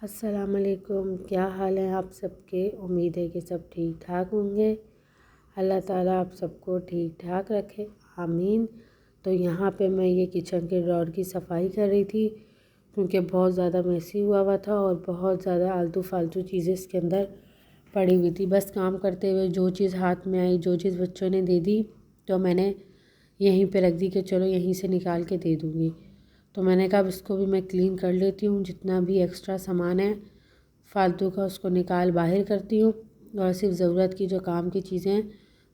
अस्सलाम वालेकुम। क्या हाल है आप सबके। उम्मीद है कि सब ठीक ठाक होंगे। अल्लाह ताला आप सबको ठीक ठाक रखे, आमीन। तो यहाँ पे मैं ये किचन के ड्रॉर की सफाई कर रही थी क्योंकि बहुत ज़्यादा मैसी हुआ था और बहुत ज़्यादा आलतू फालतू चीज़ें इसके अंदर पड़ी हुई थी। बस काम करते हुए जो चीज़ हाथ में आई, जो चीज़ बच्चों ने दे दी तो मैंने यहीं पे रख दी कि चलो यहीं से निकाल के दे दूँगी। तो मैंने कहा अब इसको भी मैं क्लीन कर लेती हूँ, जितना भी एक्स्ट्रा सामान है फालतू का उसको निकाल बाहर करती हूँ और सिर्फ ज़रूरत की जो काम की चीज़ें हैं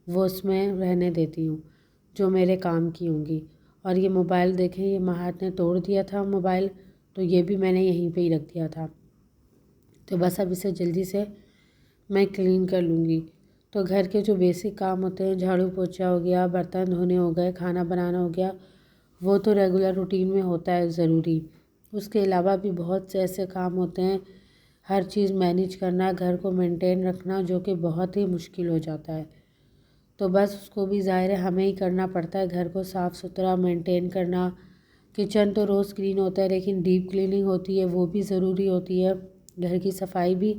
वो उसमें रहने देती हूँ, जो मेरे काम की होंगी। और ये मोबाइल देखें, ये महात ने तोड़ दिया था मोबाइल, तो ये भी मैंने यहीं पे ही रख दिया था। तो बस अब इसे जल्दी से मैं क्लीन कर लूँगी। तो घर के जो बेसिक काम होते हैं, झाड़ू पोछा हो गया, बर्तन धोने हो गए, खाना बनाना हो गया, वो तो रेगुलर रूटीन में होता है ज़रूरी। उसके अलावा भी बहुत से ऐसे काम होते हैं, हर चीज़ मैनेज करना, घर को मेंटेन रखना, जो कि बहुत ही मुश्किल हो जाता है। तो बस उसको भी ज़ाहिर है हमें ही करना पड़ता है, घर को साफ़ सुथरा मेंटेन करना। किचन तो रोज़ क्लीन होता है, लेकिन डीप क्लीनिंग होती है वो भी ज़रूरी होती है। घर की सफाई भी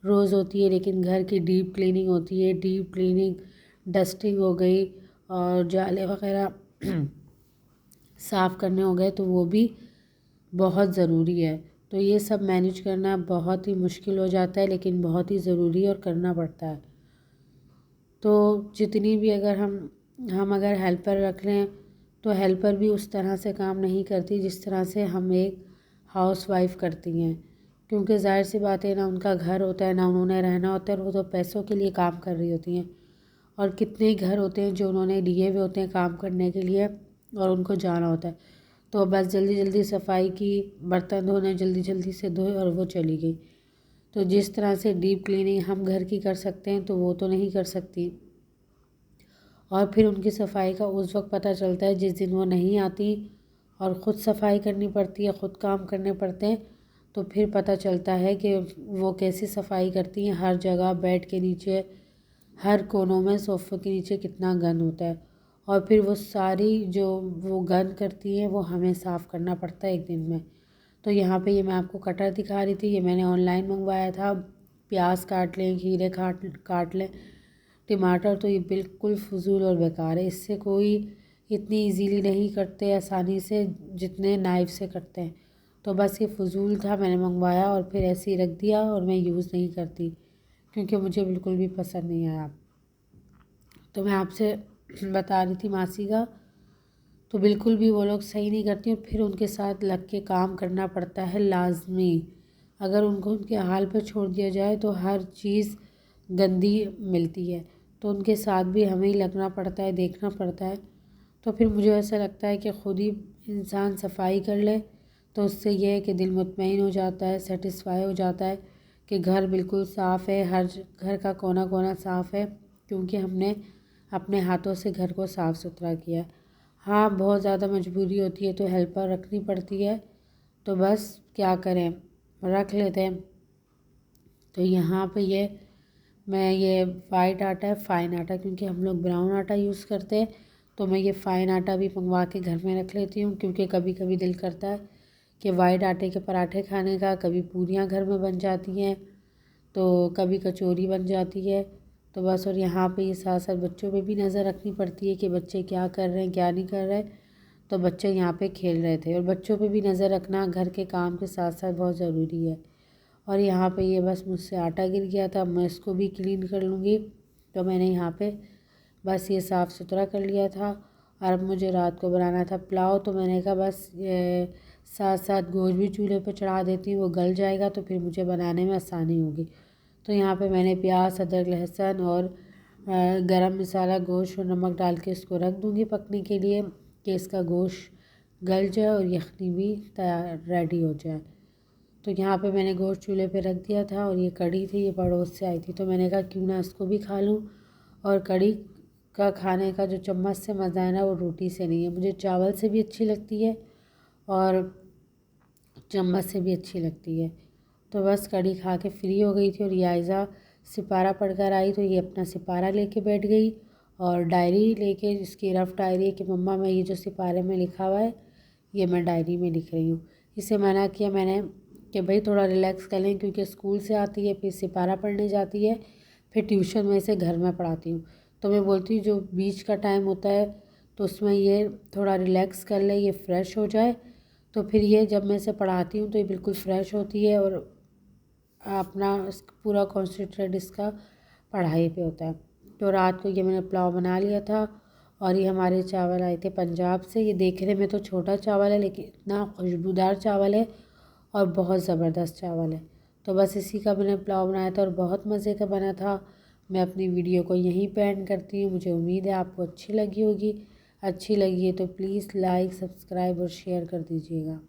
रोज़ होती है, लेकिन घर की डीप क्लीनिंग होती है। डीप क्लीनिंग, डस्टिंग हो गई और जाले वगैरह साफ़ करने हो गए, तो वो भी बहुत ज़रूरी है। तो ये सब मैनेज करना बहुत ही मुश्किल हो जाता है, लेकिन बहुत ही ज़रूरी और करना पड़ता है। तो जितनी भी अगर हम अगर हेल्पर रख लें तो हेल्पर भी उस तरह से काम नहीं करती जिस तरह से हम एक हाउसवाइफ करती हैं, क्योंकि ज़ाहिर सी बात है ना, उनका घर होता है, ना उन्होंने रहना होता है, और वो तो पैसों के लिए काम कर रही होती हैं। और कितने ही घर होते हैं जो उन्होंने लिए हुए होते हैं काम करने के लिए और उनको जाना होता है, तो बस जल्दी जल्दी सफाई की, बर्तन धोने जल्दी जल्दी से धोए और वो चली गई। तो जिस तरह से डीप क्लीनिंग हम घर की कर सकते हैं तो वो तो नहीं कर सकती। और फिर उनकी सफाई का उस वक्त पता चलता है जिस दिन वो नहीं आती और ख़ुद सफाई करनी पड़ती है, ख़ुद काम करने पड़ते हैं, तो फिर पता चलता है कि वो कैसी सफाई करती हैं। हर जगह, बेड के नीचे, हर कोनों में, सोफ़े के नीचे कितना गंद होता है, और फिर वो सारी जो वो गंद करती हैं वो हमें साफ़ करना पड़ता है एक दिन में। तो यहाँ पे ये मैं आपको कटर दिखा रही थी, ये मैंने ऑनलाइन मंगवाया था। प्याज काट लें, खीरे काट काट लें, टमाटर, तो ये बिल्कुल फ़ुज़ूल और बेकार है। इससे कोई इतनी इजीली नहीं करते आसानी से जितने नाइफ़ से करते हैं। तो बस ये फ़ुज़ूल था, मैंने मंगवाया और फिर ऐसे ही रख दिया, और मैं यूज़ नहीं करती क्योंकि मुझे बिल्कुल भी पसंद नहीं आया। तो मैं आपसे बता रही थी मासी का, तो बिल्कुल भी वो लोग सही नहीं करती और फिर उनके साथ लग के काम करना पड़ता है लाजमी। अगर उनको उनके हाल पे छोड़ दिया जाए तो हर चीज़ गंदी मिलती है, तो उनके साथ भी हमें ही लगना पड़ता है, देखना पड़ता है। तो फिर मुझे ऐसा लगता है कि ख़ुद ही इंसान सफाई कर ले तो उससे ये है कि दिल मुतमईन हो जाता है, सेटिस्फाई हो जाता है कि घर बिल्कुल साफ़ है, हर घर का कोना कोना साफ़ है, क्योंकि हमने अपने हाथों से घर को साफ़ सुथरा किया। हाँ, बहुत ज़्यादा मजबूरी होती है तो हेल्पर रखनी पड़ती है, तो बस क्या करें, रख लेते हैं। तो यहाँ पे मैं ये वाइट आटा है, फ़ाइन आटा, क्योंकि हम लोग ब्राउन आटा यूज़ करते हैं, तो मैं ये फ़ाइन आटा भी मंगवा के घर में रख लेती हूँ, क्योंकि कभी कभी दिल करता है कि वाइट आटे के पराठे खाने का। कभी पूरियाँ घर में बन जाती हैं, तो कभी कचौरी बन जाती है, तो बस। और यहाँ पे ये साथ साथ बच्चों पे भी नज़र रखनी पड़ती है कि बच्चे क्या कर रहे हैं, क्या नहीं कर रहे। तो बच्चे यहाँ पे खेल रहे थे, और बच्चों पे भी नज़र रखना घर के काम के साथ साथ बहुत ज़रूरी है। और यहाँ पे ये बस मुझसे आटा गिर गया था, मैं इसको भी क्लीन कर लूँगी, तो मैंने यहाँ पे बस ये साफ़ सुथरा कर लिया था। और अब मुझे रात को बनाना था पुलाव, तो मैंने कहा बस साथ साथ गोश्त भी चूल्हे पर चढ़ा देती हूँ, वो गल जाएगा तो फिर मुझे बनाने में आसानी होगी। तो यहाँ पे मैंने प्याज, अदरक, लहसुन और गरम मसाला, गोश्त और नमक डाल के इसको रख दूँगी पकने के लिए, कि इसका गोश्त गल जाए और यखनी भी तैयार रेडी हो जाए। तो यहाँ पे मैंने गोश्त चूल्हे पे रख दिया था, और ये कढ़ी थी, ये पड़ोस से आई थी, तो मैंने कहा क्यों ना इसको भी खा लूँ। और कढ़ी का खाने का जो चम्मच से मज़ा है ना, वो रोटी से नहीं है। मुझे चावल से भी अच्छी लगती है और चम्मच से भी अच्छी लगती है। तो बस कढ़ी खा के फ्री हो गई थी, और ये आयज़ा सिपारा पढ़कर आई, तो ये अपना सिपारा लेके बैठ गई और डायरी लेके, इसकी रफ़ डायरी है कि मम्मा मैं ये जो सिपारे में लिखा हुआ है ये मैं डायरी में लिख रही हूँ। इसे मना किया मैंने कि भाई थोड़ा रिलैक्स कर लें, क्योंकि स्कूल से आती है, फिर सिपारा पढ़ने जाती है, फिर ट्यूशन में से घर में पढ़ाती हूँ। तो मैं बोलती हूँ जो बीच का टाइम होता है तो उसमें ये थोड़ा रिलैक्स कर ले, ये फ़्रेश हो जाए, तो फिर ये जब मैं इसे पढ़ाती हूँ तो ये बिल्कुल फ़्रेश होती है और अपना पूरा कॉन्सेंट्रेट इसका पढ़ाई पे होता है। तो रात को ये मैंने पुलाव बना लिया था और ये हमारे चावल आए थे पंजाब से। ये देखने में तो छोटा चावल है लेकिन इतना खुशबूदार चावल है और बहुत ज़बरदस्त चावल है। तो बस इसी का मैंने पुलाव बनाया था और बहुत मज़े का बना था। मैं अपनी वीडियो को यहीं पे एंड करती हूँ। मुझे उम्मीद है आपको अच्छी लगी होगी। अच्छी लगी है तो प्लीज़ लाइक, सब्सक्राइब और शेयर कर दीजिएगा।